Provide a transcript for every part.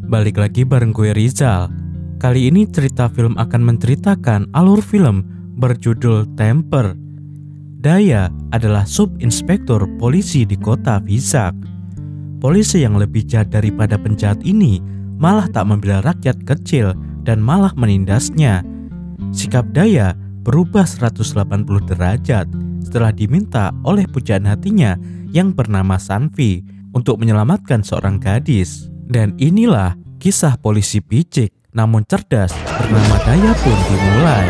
Balik lagi bareng gue Rizal. Kali ini cerita film akan menceritakan alur film berjudul Temper. Daya adalah subinspektur polisi di kota Vizag. Polisi yang lebih jahat daripada penjahat ini malah tak membela rakyat kecil dan malah menindasnya. Sikap Daya berubah 180 derajat setelah diminta oleh pujaan hatinya yang bernama Sanvi untuk menyelamatkan seorang gadis. Dan inilah kisah polisi picik namun cerdas bernama Daya pun dimulai.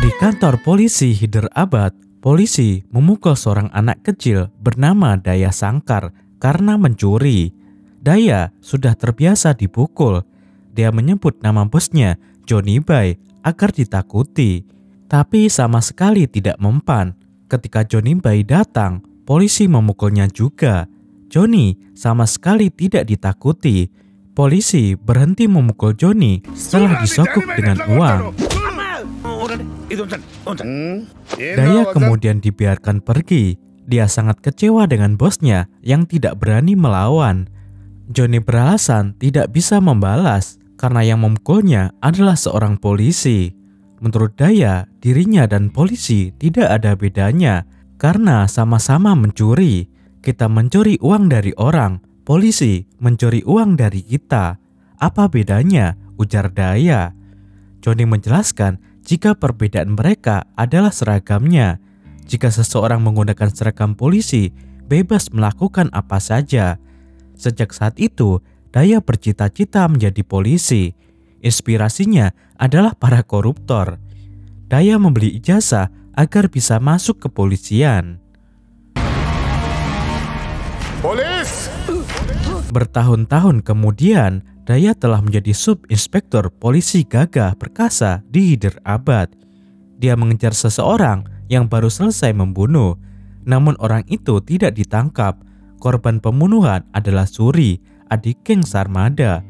Di kantor polisi Hyderabad, polisi memukul seorang anak kecil bernama Daya Sangkar karena mencuri. Daya sudah terbiasa dipukul. Dia menyebut nama bosnya Johnny Bay agar ditakuti. Tapi sama sekali tidak mempan. Ketika Johnny Bay datang, polisi memukulnya juga. Johnny sama sekali tidak ditakuti. Polisi berhenti memukul Johnny setelah disogok dengan uang. Daya kemudian dibiarkan pergi. Dia sangat kecewa dengan bosnya yang tidak berani melawan. Johnny beralasan tidak bisa membalas karena yang memukulnya adalah seorang polisi. Menurut Daya, dirinya dan polisi tidak ada bedanya karena sama-sama mencuri. Kita mencuri uang dari orang, polisi mencuri uang dari kita. Apa bedanya? Ujar Daya. Johnny menjelaskan jika perbedaan mereka adalah seragamnya. Jika seseorang menggunakan seragam polisi, bebas melakukan apa saja. Sejak saat itu, Daya bercita-cita menjadi polisi. Inspirasinya adalah para koruptor. Daya membeli ijazah agar bisa masuk ke kepolisian. Polis! Bertahun-tahun kemudian, Daya telah menjadi subinspektur polisi gagah perkasa di Hyderabad. Dia mengejar seseorang yang baru selesai membunuh. Namun orang itu tidak ditangkap. Korban pembunuhan adalah Suri, adik geng Sarmada.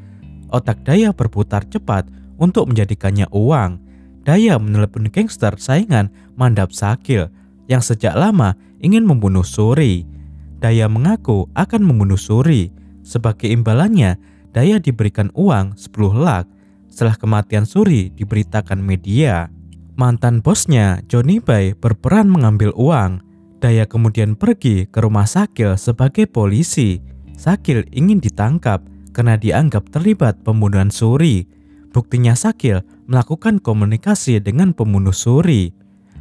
Otak Daya berputar cepat untuk menjadikannya uang. Daya menelepon gangster saingan Mandap Sakil yang sejak lama ingin membunuh Suri. Daya mengaku akan membunuh Suri. Sebagai imbalannya, Daya diberikan uang 10 lakh. Setelah kematian Suri diberitakan media. Mantan bosnya Johnny Bay berperan mengambil uang. Daya kemudian pergi ke rumah Sakil sebagai polisi. Sakil ingin ditangkap karena dianggap terlibat pembunuhan Suri. Buktinya Sakil melakukan komunikasi dengan pembunuh Suri.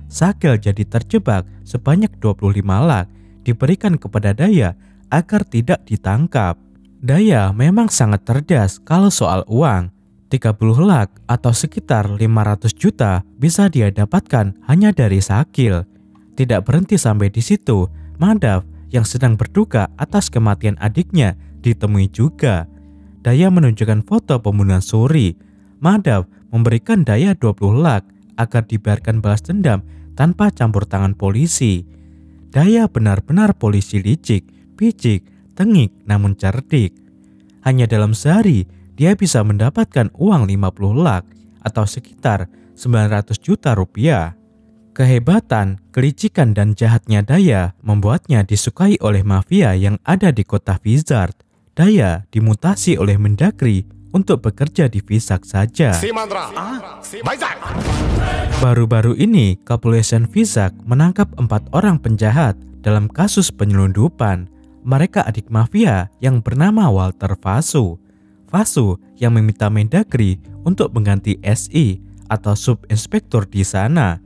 Sakil jadi terjebak sebanyak 25 lakh diberikan kepada Daya agar tidak ditangkap. Daya memang sangat cerdas kalau soal uang. 30 lakh atau sekitar 500 juta bisa dia dapatkan hanya dari Sakil. Tidak berhenti sampai di situ, Mandap yang sedang berduka atas kematian adiknya ditemui juga. Daya menunjukkan foto pembunuhan Suri. Mandap memberikan Daya 20 lakh agar dibiarkan balas dendam tanpa campur tangan polisi. Daya benar-benar polisi licik, picik, tengik namun cerdik. Hanya dalam sehari dia bisa mendapatkan uang 50 lakh atau sekitar 900 juta rupiah. Kehebatan, kelicikan dan jahatnya Daya membuatnya disukai oleh mafia yang ada di kota Vizag. Daya dimutasi oleh Mendagri untuk bekerja di Vizag saja. Baru-baru ini, Kepolisian Vizag menangkap 4 orang penjahat dalam kasus penyelundupan. Mereka adik mafia yang bernama Walter Vasu. Vasu yang meminta Mendagri untuk mengganti SI atau subinspektur di sana.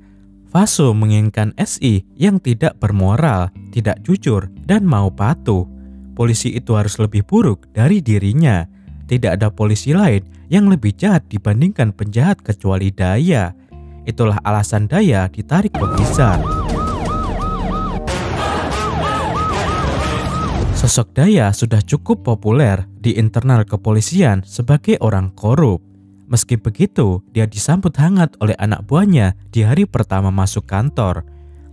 Vasu menginginkan SI yang tidak bermoral, tidak jujur, dan mau patuh. Polisi itu harus lebih buruk dari dirinya. Tidak ada polisi lain yang lebih jahat dibandingkan penjahat kecuali Daya. Itulah alasan Daya ditarik ke Vizag. Sosok Daya sudah cukup populer di internal kepolisian sebagai orang korup. Meski begitu, dia disambut hangat oleh anak buahnya di hari pertama masuk kantor.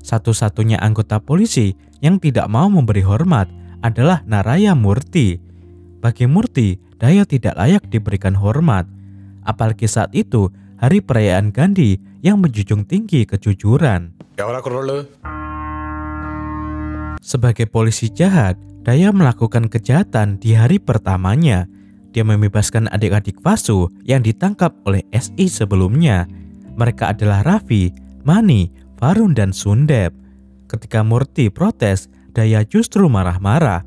Satu-satunya anggota polisi yang tidak mau memberi hormat adalah Naraya Murthy. Bagi Murthy, Daya tidak layak diberikan hormat. Apalagi saat itu, hari perayaan Gandhi yang menjunjung tinggi kejujuran. Sebagai polisi jahat, Daya melakukan kejahatan di hari pertamanya. Dia membebaskan adik-adik Vasu yang ditangkap oleh SI sebelumnya. Mereka adalah Ravi, Mani, Varun, dan Sundep. Ketika Murthy protes, Daya justru marah-marah.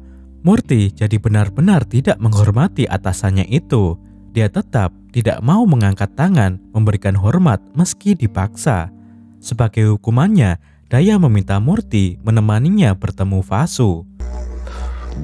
Murthy jadi benar-benar tidak menghormati atasannya itu. Dia tetap tidak mau mengangkat tangan memberikan hormat meski dipaksa. Sebagai hukumannya, Daya meminta Murthy menemaninya bertemu Vasu.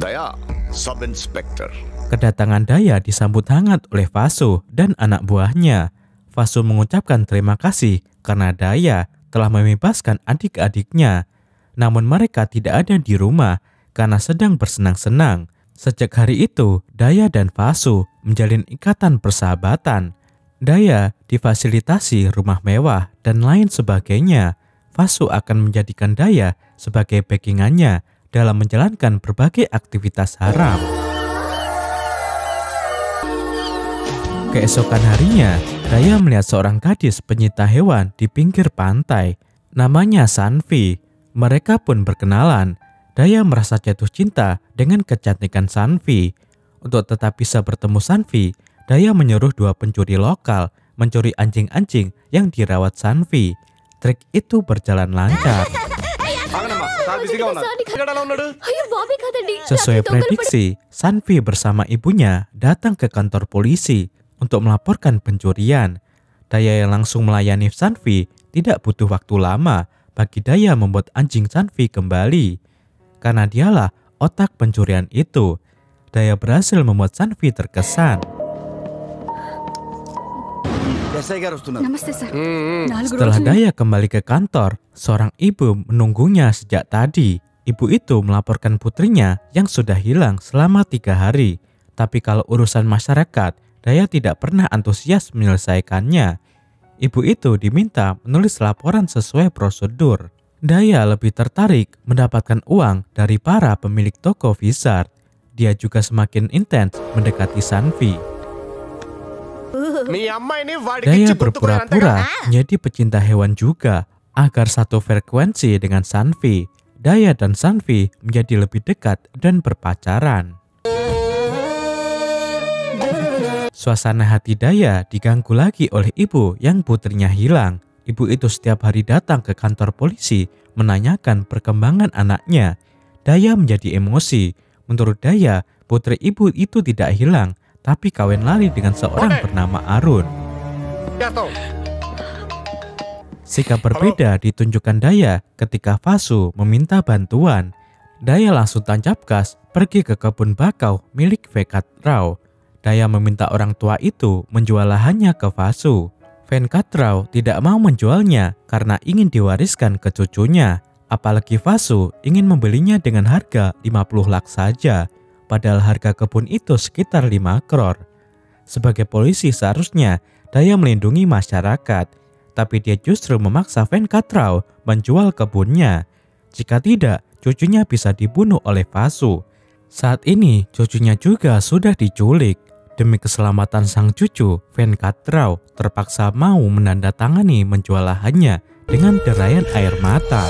Daya, Sub-Inspector. Kedatangan Daya disambut hangat oleh Vasu dan anak buahnya. Vasu mengucapkan terima kasih karena Daya telah membebaskan adik-adiknya. Namun mereka tidak ada di rumah karena sedang bersenang-senang. Sejak hari itu, Daya dan Vasu menjalin ikatan persahabatan. Daya difasilitasi rumah mewah dan lain sebagainya. Vasu akan menjadikan Daya sebagai backingannya dalam menjalankan berbagai aktivitas haram. Keesokan harinya, Daya melihat seorang gadis penyita hewan di pinggir pantai. Namanya Sanvi. Mereka pun berkenalan. Daya merasa jatuh cinta dengan kecantikan Sanvi. Untuk tetap bisa bertemu Sanvi, Daya menyuruh dua pencuri lokal mencuri anjing-anjing yang dirawat Sanvi. Trik itu berjalan lancar. Sesuai prediksi, Sanvi bersama ibunya datang ke kantor polisi untuk melaporkan pencurian. Daya yang langsung melayani Sanvi tidak butuh waktu lama bagi Daya membuat anjing Sanvi kembali. Karena dialah otak pencurian itu, Daya berhasil membuat Sanvi terkesan. Setelah Daya kembali ke kantor, seorang ibu menunggunya sejak tadi. Ibu itu melaporkan putrinya yang sudah hilang selama 3 hari. Tapi kalau urusan masyarakat, Daya tidak pernah antusias menyelesaikannya. Ibu itu diminta menulis laporan sesuai prosedur. Daya lebih tertarik mendapatkan uang dari para pemilik toko Vizard. Dia juga semakin intens mendekati Sanvi. Daya berpura-pura menjadi pecinta hewan juga agar satu frekuensi dengan Sanvi. Daya dan Sanvi menjadi lebih dekat dan berpacaran. Suasana hati Daya diganggu lagi oleh ibu yang putrinya hilang. Ibu itu setiap hari datang ke kantor polisi menanyakan perkembangan anaknya. Daya menjadi emosi. Menurut Daya, putri ibu itu tidak hilang, tapi kawin lari dengan seorang bernama Arun. Sikap berbeda ditunjukkan Daya ketika Vasu meminta bantuan. Daya langsung tancap gas pergi ke kebun bakau milik Venkatrao. Daya meminta orang tua itu menjual lahannya ke Vasu. Venkatrao tidak mau menjualnya karena ingin diwariskan ke cucunya. Apalagi Vasu ingin membelinya dengan harga 50 lak saja, padahal harga kebun itu sekitar 5 crore. Sebagai polisi seharusnya Daya melindungi masyarakat, tapi dia justru memaksa Venkatrao menjual kebunnya. Jika tidak, cucunya bisa dibunuh oleh Vasu. Saat ini cucunya juga sudah diculik. Demi keselamatan sang cucu, Venkatrao terpaksa mau menandatangani menjual lahannya dengan derayan air mata.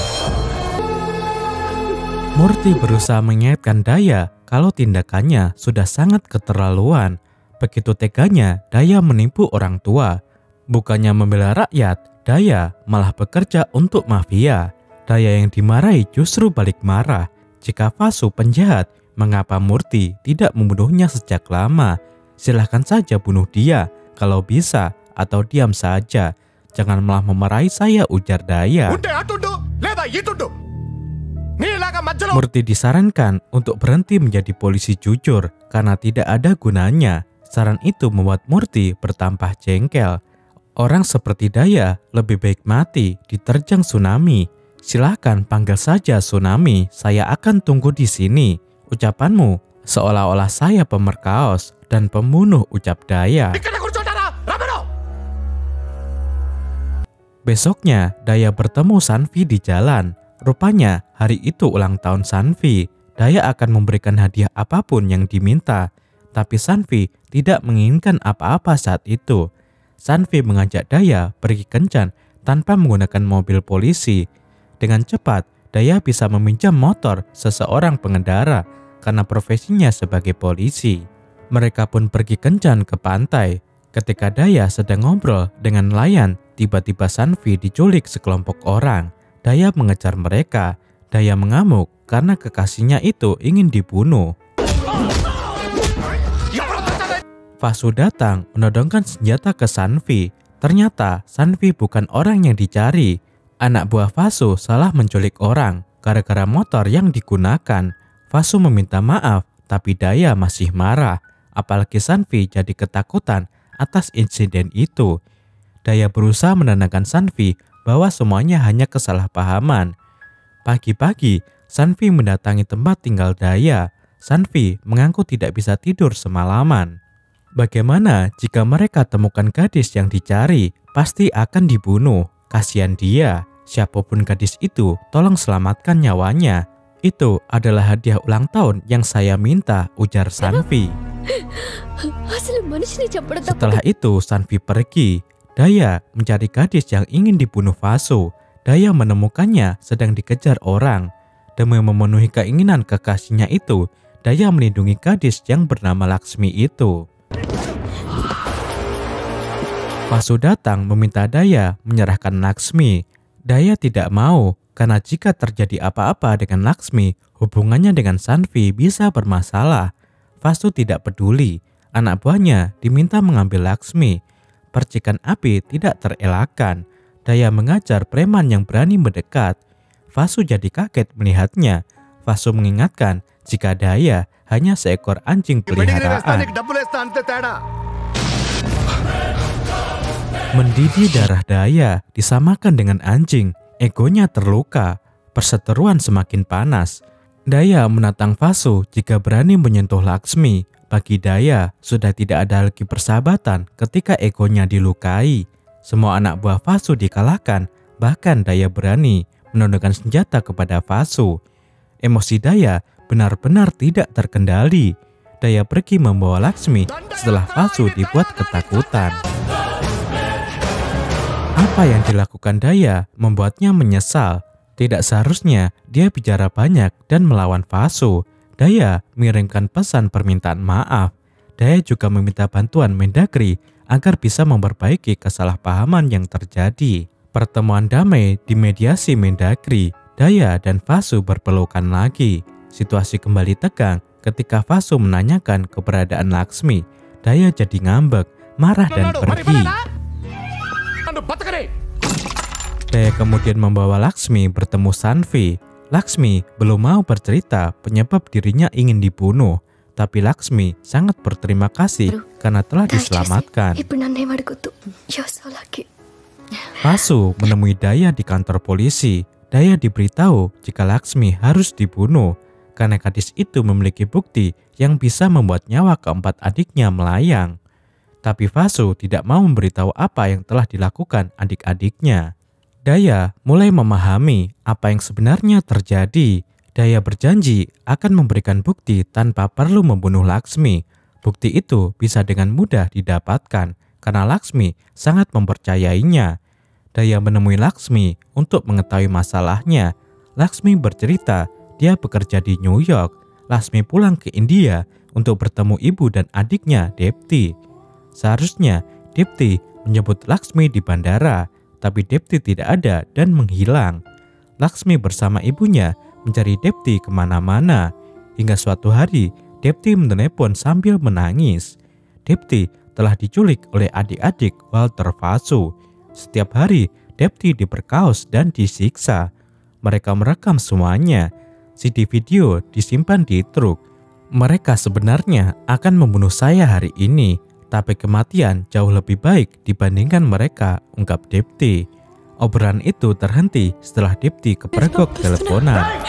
Murthy berusaha mengingatkan Daya kalau tindakannya sudah sangat keterlaluan. Begitu teganya Daya menipu orang tua. Bukannya membela rakyat, Daya malah bekerja untuk mafia. Daya yang dimarahi justru balik marah. Jika Vasu penjahat, mengapa Murthy tidak membunuhnya sejak lama? Silahkan saja bunuh dia kalau bisa, atau diam saja. Jangan malah memarahi saya, ujar Daya. Murthy disarankan untuk berhenti menjadi polisi jujur karena tidak ada gunanya. Saran itu membuat Murthy bertambah jengkel. Orang seperti Daya lebih baik mati diterjang tsunami. Silahkan panggil saja tsunami, saya akan tunggu di sini. Ucapanmu seolah-olah saya pemerkaos dan pembunuh, ucap Daya. Besoknya, Daya bertemu Sanvi di jalan. Rupanya, hari itu ulang tahun Sanvi. Daya akan memberikan hadiah apapun yang diminta. Tapi Sanvi tidak menginginkan apa-apa saat itu. Sanvi mengajak Daya pergi kencan tanpa menggunakan mobil polisi. Dengan cepat, Daya bisa meminjam motor seseorang pengendara karena profesinya sebagai polisi. Mereka pun pergi kencan ke pantai. Ketika Daya sedang ngobrol dengan nelayan, tiba-tiba Sanvi diculik sekelompok orang. Daya mengejar mereka. Daya mengamuk karena kekasihnya itu ingin dibunuh. Vasu datang menodongkan senjata ke Sanvi. Ternyata Sanvi bukan orang yang dicari. Anak buah Vasu salah menculik orang gara-gara motor yang digunakan. Vasu meminta maaf, tapi Daya masih marah. Apalagi Sanvi jadi ketakutan atas insiden itu. Daya berusaha menenangkan Sanvi bahwa semuanya hanya kesalahpahaman. Pagi-pagi, Sanvi mendatangi tempat tinggal Daya. Sanvi mengaku tidak bisa tidur semalaman. Bagaimana jika mereka temukan gadis yang dicari? Pasti akan dibunuh. Kasihan dia. Siapapun gadis itu, tolong selamatkan nyawanya. Itu adalah hadiah ulang tahun yang saya minta, ujar Sanvi. Setelah itu, Sanvi pergi. Daya mencari gadis yang ingin dibunuh Vasu. Daya menemukannya sedang dikejar orang. Demi memenuhi keinginan kekasihnya itu, Daya melindungi gadis yang bernama Laksmi itu. Vasu datang meminta Daya menyerahkan Laksmi. Daya tidak mau, karena jika terjadi apa-apa dengan Laksmi, hubungannya dengan Sanvi bisa bermasalah. Vasu tidak peduli. Anak buahnya diminta mengambil Laksmi. Percikan api tidak terelakkan. Daya mengajar preman yang berani mendekat. Vasu jadi kaget melihatnya. Vasu mengingatkan jika Daya hanya seekor anjing peliharaan. Mendidih darah Daya disamakan dengan anjing. Egonya terluka. Perseteruan semakin panas. Daya menantang Vasu jika berani menyentuh Laksmi. Bagi Daya, sudah tidak ada lagi persahabatan ketika egonya dilukai. Semua anak buah Vasu dikalahkan, bahkan Daya berani menodongkan senjata kepada Vasu. Emosi Daya benar-benar tidak terkendali. Daya pergi membawa Laksmi setelah Vasu dibuat ketakutan. Apa yang dilakukan Daya membuatnya menyesal. Tidak seharusnya dia bicara banyak dan melawan Vasu. Daya mengirimkan pesan permintaan maaf. Daya juga meminta bantuan Mendagri agar bisa memperbaiki kesalahpahaman yang terjadi. Pertemuan damai dimediasi Mendagri. Daya dan Vasu berpelukan lagi. Situasi kembali tegang ketika Vasu menanyakan keberadaan Laksmi. Daya jadi ngambek, marah dan pergi. Daya kemudian membawa Laksmi bertemu Sanvi. Laksmi belum mau bercerita penyebab dirinya ingin dibunuh. Tapi Laksmi sangat berterima kasih karena telah diselamatkan. Vasu menemui Daya di kantor polisi. Daya diberitahu jika Laksmi harus dibunuh karena gadis itu memiliki bukti yang bisa membuat nyawa keempat adiknya melayang. Tapi Vasu tidak mau memberitahu apa yang telah dilakukan adik-adiknya. Daya mulai memahami apa yang sebenarnya terjadi. Daya berjanji akan memberikan bukti tanpa perlu membunuh Laksmi. Bukti itu bisa dengan mudah didapatkan karena Laksmi sangat mempercayainya. Daya menemui Laksmi untuk mengetahui masalahnya. Laksmi bercerita dia bekerja di New York. Laksmi pulang ke India untuk bertemu ibu dan adiknya Depti. Seharusnya Depti menyebut Laksmi di bandara, tapi Depti tidak ada dan menghilang. Laksmi bersama ibunya mencari Depti kemana-mana. Hingga suatu hari, Depti menelepon sambil menangis. Depti telah diculik oleh adik-adik Walter Vasu. Setiap hari, Depti diperkaos dan disiksa. Mereka merekam semuanya. CD video disimpan di truk. Mereka sebenarnya akan membunuh saya hari ini, tapi kematian jauh lebih baik dibandingkan mereka, ungkap Depti. Obrolan itu terhenti setelah Depti kepergok teleponan.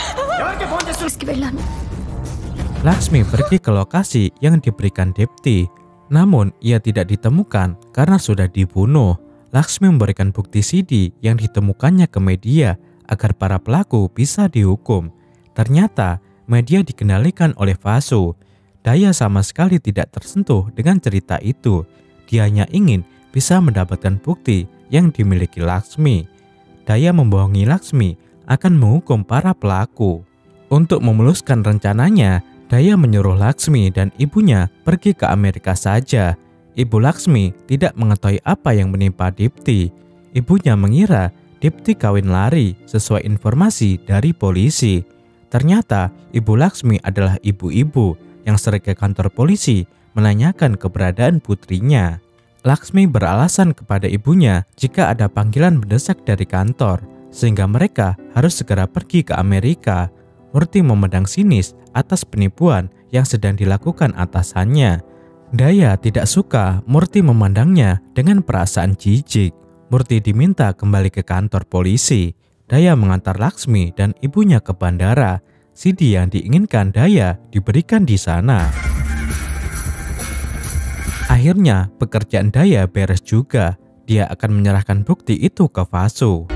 Laksmi pergi ke lokasi yang diberikan Depti. Namun ia tidak ditemukan karena sudah dibunuh. Laksmi memberikan bukti CD yang ditemukannya ke media agar para pelaku bisa dihukum. Ternyata media dikendalikan oleh Vasu. Daya sama sekali tidak tersentuh dengan cerita itu. Dia hanya ingin bisa mendapatkan bukti yang dimiliki Laksmi. Daya membohongi Laksmi akan menghukum para pelaku. Untuk memuluskan rencananya, Daya menyuruh Laksmi dan ibunya pergi ke Amerika saja. Ibu Laksmi tidak mengetahui apa yang menimpa Dipti. Ibunya mengira Dipti kawin lari sesuai informasi dari polisi. Ternyata Ibu Laksmi adalah ibu-ibu yang sering ke kantor polisi menanyakan keberadaan putrinya. Laksmi beralasan kepada ibunya jika ada panggilan mendesak dari kantor, sehingga mereka harus segera pergi ke Amerika. Murti memandang sinis atas penipuan yang sedang dilakukan atasannya. Daya tidak suka Murti memandangnya dengan perasaan jijik. Murti diminta kembali ke kantor polisi. Daya mengantar Laksmi dan ibunya ke bandara. CD yang diinginkan Daya diberikan di sana. Akhirnya pekerjaan Daya beres juga. Dia akan menyerahkan bukti itu ke Vasu.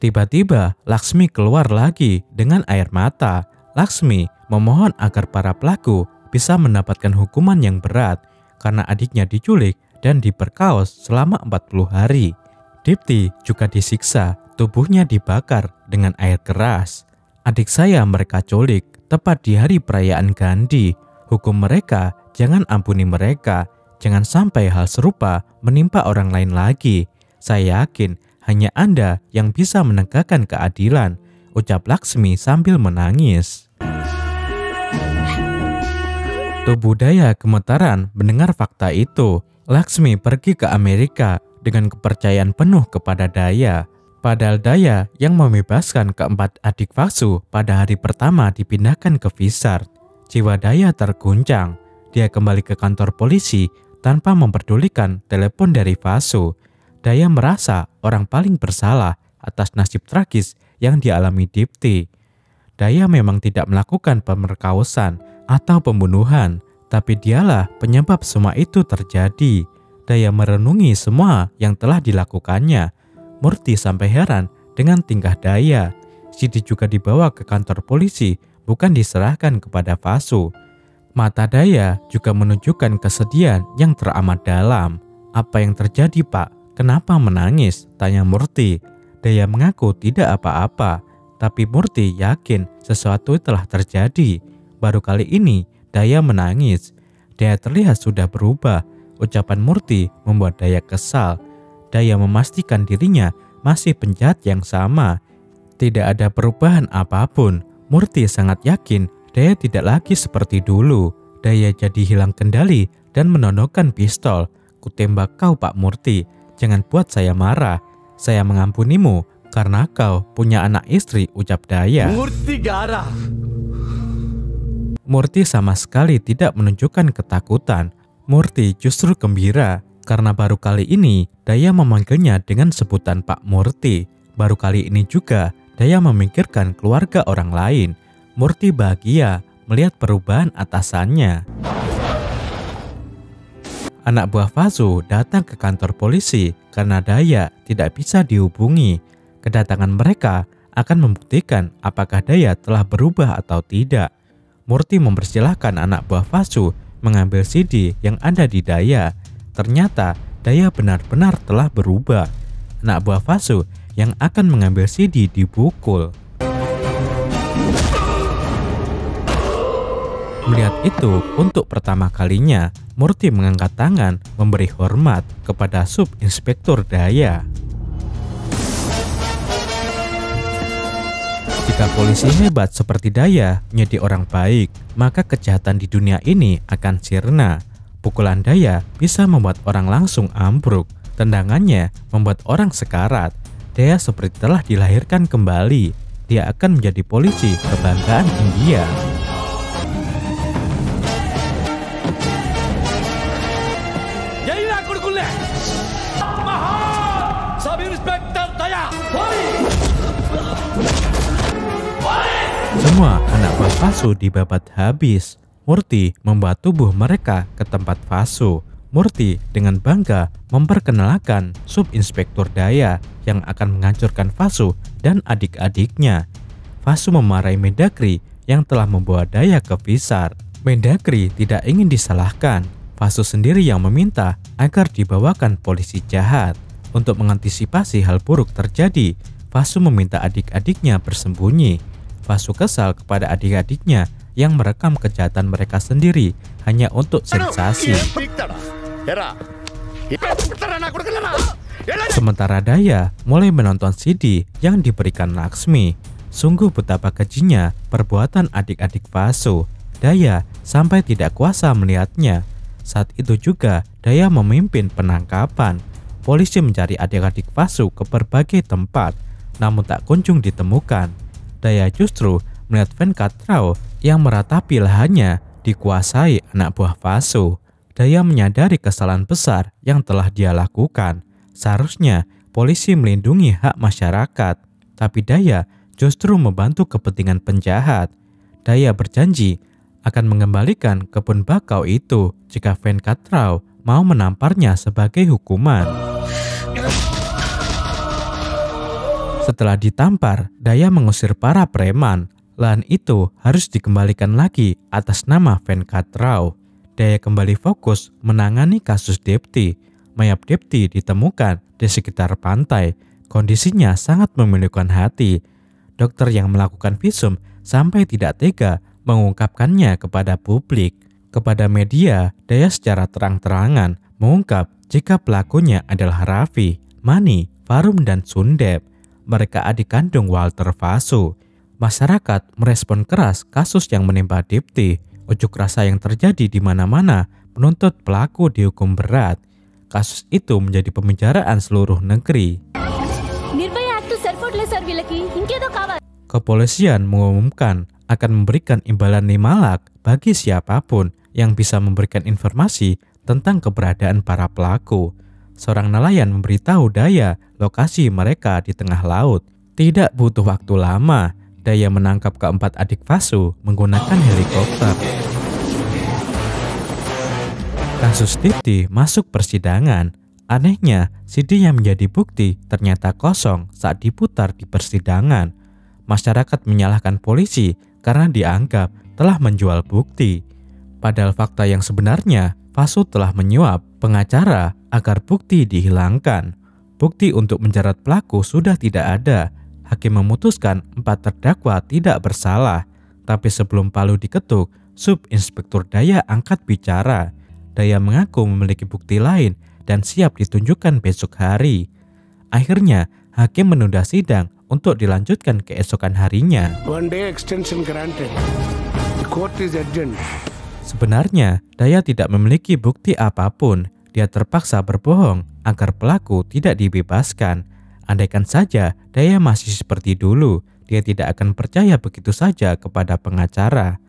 Tiba-tiba Laksmi keluar lagi dengan air mata. Laksmi memohon agar para pelaku bisa mendapatkan hukuman yang berat karena adiknya diculik dan diperkaos selama 40 hari. Dipti juga disiksa, tubuhnya dibakar dengan air keras. Adik saya mereka culik tepat di hari perayaan Gandhi. Hukum mereka, jangan ampuni mereka. Jangan sampai hal serupa menimpa orang lain lagi. Saya yakin hanya Anda yang bisa menegakkan keadilan, ucap Laksmi sambil menangis. Tubuh Daya gemetaran mendengar fakta itu. Laksmi pergi ke Amerika dengan kepercayaan penuh kepada Daya. Padahal Daya yang membebaskan keempat adik Vasu pada hari pertama dipindahkan ke Vizard. Jiwa Daya terguncang. Dia kembali ke kantor polisi tanpa memperdulikan telepon dari Vasu. Daya merasa orang paling bersalah atas nasib tragis yang dialami Dipti. Daya memang tidak melakukan pemerkosaan atau pembunuhan, tapi dialah penyebab semua itu terjadi. Daya merenungi semua yang telah dilakukannya. Murti sampai heran dengan tingkah Daya. CD juga dibawa ke kantor polisi, bukan diserahkan kepada Vasu. Mata Daya juga menunjukkan kesedihan yang teramat dalam. Apa yang terjadi, Pak? Kenapa menangis? Tanya Murti. Daya mengaku tidak apa-apa, tapi Murti yakin sesuatu telah terjadi. Baru kali ini Daya menangis. Daya terlihat sudah berubah. Ucapan Murti membuat Daya kesal. Daya memastikan dirinya masih penjahat yang sama. Tidak ada perubahan apapun. Murti sangat yakin Daya tidak lagi seperti dulu. Daya jadi hilang kendali dan menodongkan pistol. Kutembak kau, Pak Murti. Jangan buat saya marah. Saya mengampunimu karena kau punya anak istri, ucap Daya. Murti garah. Murti sama sekali tidak menunjukkan ketakutan. Murti justru gembira karena baru kali ini Daya memanggilnya dengan sebutan Pak Murti. Baru kali ini juga Daya memikirkan keluarga orang lain. Murti bahagia melihat perubahan atasannya. Anak buah Vasu datang ke kantor polisi karena Daya tidak bisa dihubungi. Kedatangan mereka akan membuktikan apakah Daya telah berubah atau tidak. Murti mempersilahkan anak buah Vasu mengambil CD yang ada di Daya. Ternyata Daya benar-benar telah berubah. Anak buah Vasu yang akan mengambil CD dipukul. Melihat itu, untuk pertama kalinya Murti mengangkat tangan memberi hormat kepada Subinspektur Daya. Jika polisi hebat seperti Daya menjadi orang baik, maka kejahatan di dunia ini akan sirna. Pukulan Daya bisa membuat orang langsung ambruk. Tendangannya membuat orang sekarat. Daya seperti telah dilahirkan kembali. Dia akan menjadi polisi kebanggaan India. Yailah kurkulnya. Mahal. Subinspektur Daya. Semua anak buah Vasu dibabat habis. Murti membawa tubuh mereka ke tempat Vasu. Murti dengan bangga memperkenalkan Subinspektur Daya yang akan menghancurkan Vasu dan adik-adiknya. Vasu memarahi Mendagri yang telah membawa Daya ke Visar. Mendagri tidak ingin disalahkan. Vasu sendiri yang meminta agar dibawakan polisi jahat. Untuk mengantisipasi hal buruk terjadi, Vasu meminta adik-adiknya bersembunyi. Vasu kesal kepada adik-adiknya yang merekam kejahatan mereka sendiri hanya untuk sensasi. Sementara Daya mulai menonton CD yang diberikan Laksmi. Sungguh betapa kejinya perbuatan adik-adik Vasu. Daya sampai tidak kuasa melihatnya. Saat itu juga Daya memimpin penangkapan. Polisi mencari adik-adik Vasu ke berbagai tempat, namun tak kunjung ditemukan. Daya justru melihat Venkatrao yang meratapi lahannya dikuasai anak buah Vasu. Daya menyadari kesalahan besar yang telah dia lakukan. Seharusnya polisi melindungi hak masyarakat, tapi Daya justru membantu kepentingan penjahat. Daya berjanji akan mengembalikan kebun bakau itu jika Venkatrao mau menamparnya sebagai hukuman. Setelah ditampar, Daya mengusir para preman. Lahan itu harus dikembalikan lagi atas nama Venkatrao. Daya kembali fokus menangani kasus Depti. Mayat Depti ditemukan di sekitar pantai. Kondisinya sangat memilukan hati. Dokter yang melakukan visum sampai tidak tega mengungkapkannya kepada publik. Kepada media, Daya secara terang-terangan mengungkap jika pelakunya adalah Raffi, Mani, Varum, dan Sundep. Mereka adik kandung Walter Vasu. Masyarakat merespon keras kasus yang menimpa Depti. Ujuk rasa yang terjadi di mana-mana menuntut pelaku dihukum berat. Kasus itu menjadi pembicaraan seluruh negeri. Kepolisian mengumumkan akan memberikan imbalan 5 lakh bagi siapapun yang bisa memberikan informasi tentang keberadaan para pelaku. Seorang nelayan memberitahu Daya lokasi mereka di tengah laut. Tidak butuh waktu lama, Daya menangkap keempat adik Vasu menggunakan helikopter. Kasus Depti masuk persidangan. Anehnya, CD yang menjadi bukti ternyata kosong saat diputar di persidangan. Masyarakat menyalahkan polisi karena dianggap telah menjual bukti. Padahal fakta yang sebenarnya, Vasu telah menyuap pengacara agar bukti dihilangkan. Bukti untuk menjerat pelaku sudah tidak ada. Hakim memutuskan 4 terdakwa tidak bersalah. Tapi sebelum palu diketuk, Subinspektur Daya angkat bicara. Daya mengaku memiliki bukti lain dan siap ditunjukkan besok hari. Akhirnya, hakim menunda sidang untuk dilanjutkan keesokan harinya. One day extension granted. The court is adjourned. Sebenarnya, Daya tidak memiliki bukti apapun. Dia terpaksa berbohong agar pelaku tidak dibebaskan. Andaikan saja Daya masih seperti dulu, dia tidak akan percaya begitu saja kepada pengacara.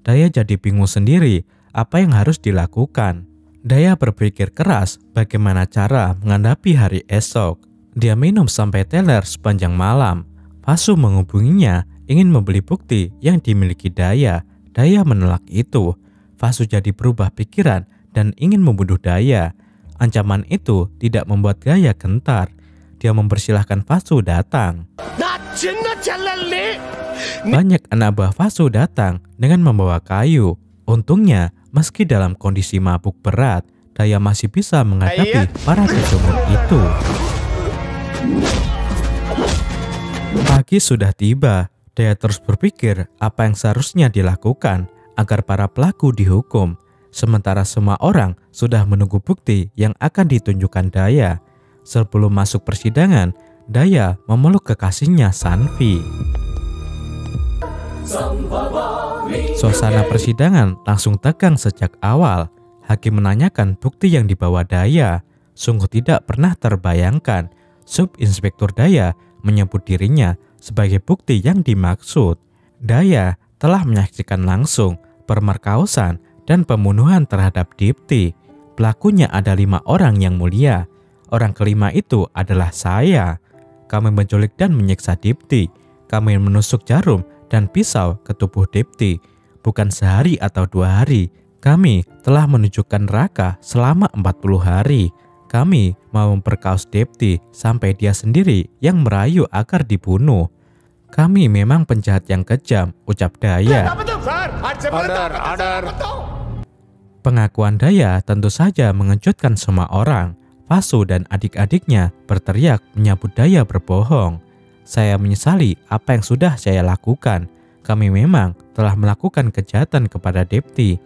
Daya jadi bingung sendiri apa yang harus dilakukan. Daya berpikir keras bagaimana cara menghadapi hari esok. Dia minum sampai teler sepanjang malam. Vasu menghubunginya ingin membeli bukti yang dimiliki Daya. Daya menolak itu. Vasu jadi berubah pikiran dan ingin membunuh Daya. Ancaman itu tidak membuat Daya gentar. Dia mempersilahkan Vasu datang. Banyak anak buah Vasu datang dengan membawa kayu. Untungnya, meski dalam kondisi mabuk berat, Daya masih bisa menghadapi para kecomot itu. Pagi sudah tiba. Daya terus berpikir apa yang seharusnya dilakukan agar para pelaku dihukum. Sementara semua orang sudah menunggu bukti yang akan ditunjukkan Daya. Sebelum masuk persidangan, Daya memeluk kekasihnya Sanvi. Suasana persidangan langsung tegang sejak awal. Hakim menanyakan bukti yang dibawa Daya. Sungguh tidak pernah terbayangkan Subinspektur Daya menyebut dirinya sebagai bukti yang dimaksud. Daya telah menyaksikan langsung pemerkosaan dan pembunuhan terhadap Depti. Pelakunya ada 5 orang yang mulia. Orang kelima itu adalah saya. Kami menculik dan menyiksa Depti. Kami menusuk jarum dan pisau ke tubuh Depti. Bukan sehari atau 2 hari, Kami telah menunjukkan Raka selama 40 hari. Kami mau memperkaos Depti sampai dia sendiri yang merayu agar dibunuh. Kami memang penjahat yang kejam, ucap Daya. Order. Pengakuan Daya tentu saja mengejutkan semua orang. Vasu dan adik-adiknya berteriak menyambut Daya berbohong. Saya menyesali apa yang sudah saya lakukan. Kami memang telah melakukan kejahatan kepada Depti.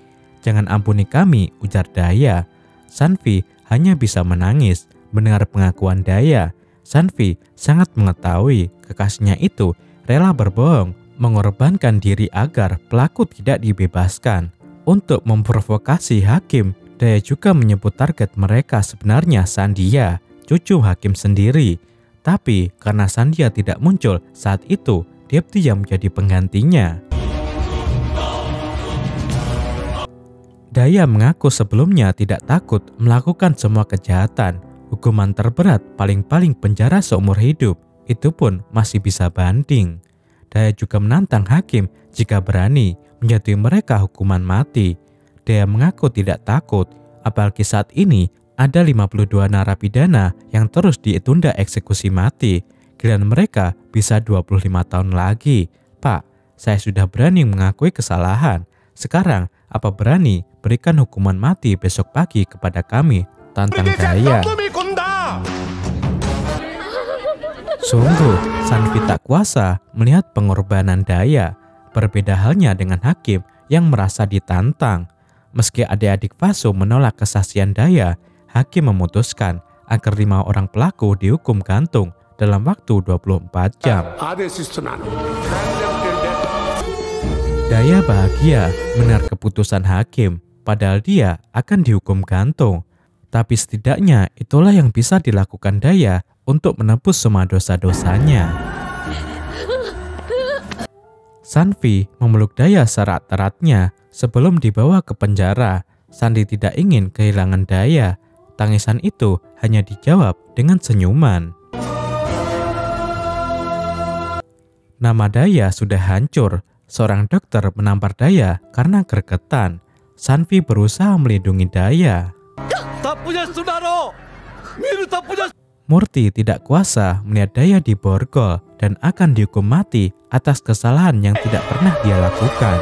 Jangan ampuni kami, ujar Daya. Sanvi hanya bisa menangis mendengar pengakuan Daya. Sanvi sangat mengetahui kekasihnya itu rela berbohong, mengorbankan diri agar pelaku tidak dibebaskan. Untuk memprovokasi hakim, Daya juga menyebut target mereka sebenarnya Sandia, cucu hakim sendiri. Tapi karena Sandia tidak muncul saat itu, Depti yang menjadi penggantinya. Daya mengaku sebelumnya tidak takut melakukan semua kejahatan. Hukuman terberat paling-paling penjara seumur hidup, itu pun masih bisa banding. Daya juga menantang hakim jika berani menjatuhi mereka hukuman mati. Daya mengaku tidak takut, apalagi saat ini ada 52 narapidana yang terus ditunda eksekusi mati. Giliran mereka bisa 25 tahun lagi. Pak, saya sudah berani mengakui kesalahan. Sekarang apa berani berikan hukuman mati besok pagi kepada kami? Tantang Daya. Sungguh, Sanvi tak kuasa melihat pengorbanan Daya. Berbeda halnya dengan hakim yang merasa ditantang. Meski adik-adik Vasu menolak kesaksian Daya, hakim memutuskan agar 5 orang pelaku dihukum gantung dalam waktu 24 jam. Daya bahagia mendengar keputusan hakim, padahal dia akan dihukum gantung. Tapi setidaknya itulah yang bisa dilakukan Daya untuk menebus semua dosa-dosanya. Sanvi memeluk Daya serat-eratnya sebelum dibawa ke penjara. Sandi tidak ingin kehilangan Daya. Tangisan itu hanya dijawab dengan senyuman. Nama Daya sudah hancur. Seorang dokter menampar Daya karena gregetan. Sanvi berusaha melindungi Daya. Murti tidak kuasa melihat Daya diborgol dan akan dihukum mati atas kesalahan yang tidak pernah dia lakukan.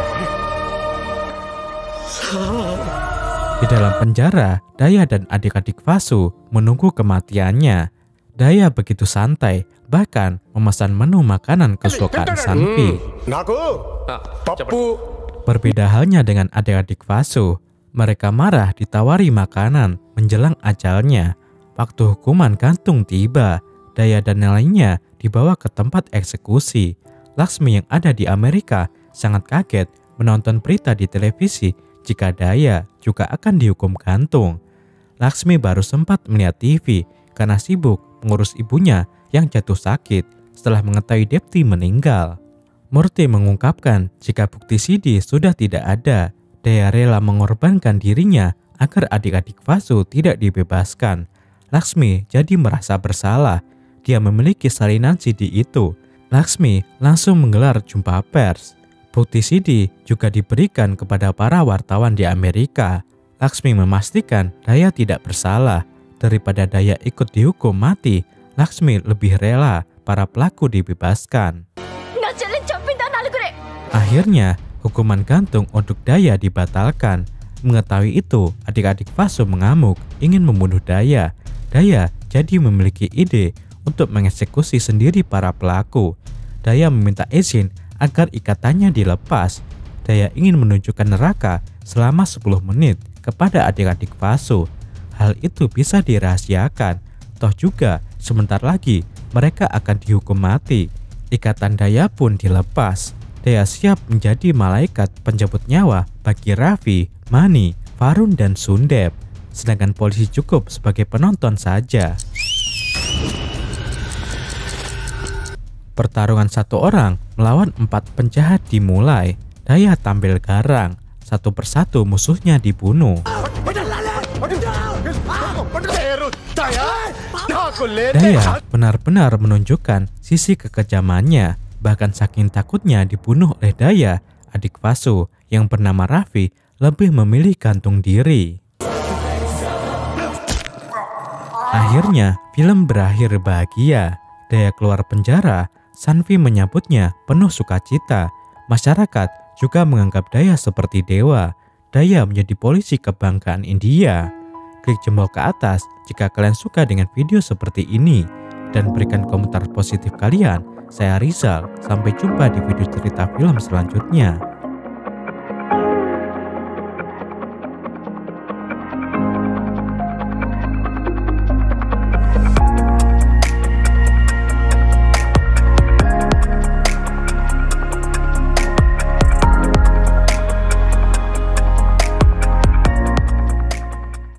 Di dalam penjara, Daya dan adik-adik Vasu menunggu kematiannya. Daya begitu santai, bahkan memesan menu makanan kesukaan Sanvi. Berbeda halnya dengan adik-adik Vasu. Mereka marah ditawari makanan menjelang ajalnya. Waktu hukuman gantung tiba, Daya dan lainnya dibawa ke tempat eksekusi. Laksmi yang ada di Amerika sangat kaget menonton berita di televisi jika Daya juga akan dihukum gantung. Laksmi baru sempat melihat TV karena sibuk mengurus ibunya yang jatuh sakit setelah mengetahui Depti meninggal. Murti mengungkapkan jika bukti CD sudah tidak ada, Daya rela mengorbankan dirinya agar adik-adik Vasu tidak dibebaskan. Laksmi jadi merasa bersalah. Dia memiliki salinan CD itu. Laksmi langsung menggelar jumpa pers. Bukti CD juga diberikan kepada para wartawan di Amerika. Laksmi memastikan Daya tidak bersalah. Daripada Daya ikut dihukum mati, Laksmi lebih rela para pelaku dibebaskan. Akhirnya, hukuman gantung untuk Daya dibatalkan. Mengetahui itu, adik-adik Vasu mengamuk, ingin membunuh Daya. Daya jadi memiliki ide untuk mengeksekusi sendiri para pelaku. Daya meminta izin agar ikatannya dilepas. Daya ingin menunjukkan neraka selama 10 menit kepada adik-adik Vasu. Hal itu bisa dirahasiakan. Toh juga sebentar lagi mereka akan dihukum mati. Ikatan Daya pun dilepas. Daya siap menjadi malaikat penjemput nyawa bagi Raffi, Mani, Varun, dan Sundep. Sedangkan polisi cukup sebagai penonton saja. Pertarungan 1 orang melawan 4 penjahat dimulai. Daya tampil garang. Satu persatu musuhnya dibunuh. Daya benar-benar menunjukkan sisi kekejamannya. Bahkan saking takutnya dibunuh oleh Daya, adik Vasu yang bernama Raffi lebih memilih gantung diri. Akhirnya, film berakhir bahagia. Daya keluar penjara, Sanvi menyambutnya penuh sukacita. Masyarakat juga menganggap Daya seperti dewa. Daya menjadi polisi kebanggaan India. Klik jempol ke atas jika kalian suka dengan video seperti ini. Dan berikan komentar positif kalian. Saya Rizal, sampai jumpa di video cerita film selanjutnya.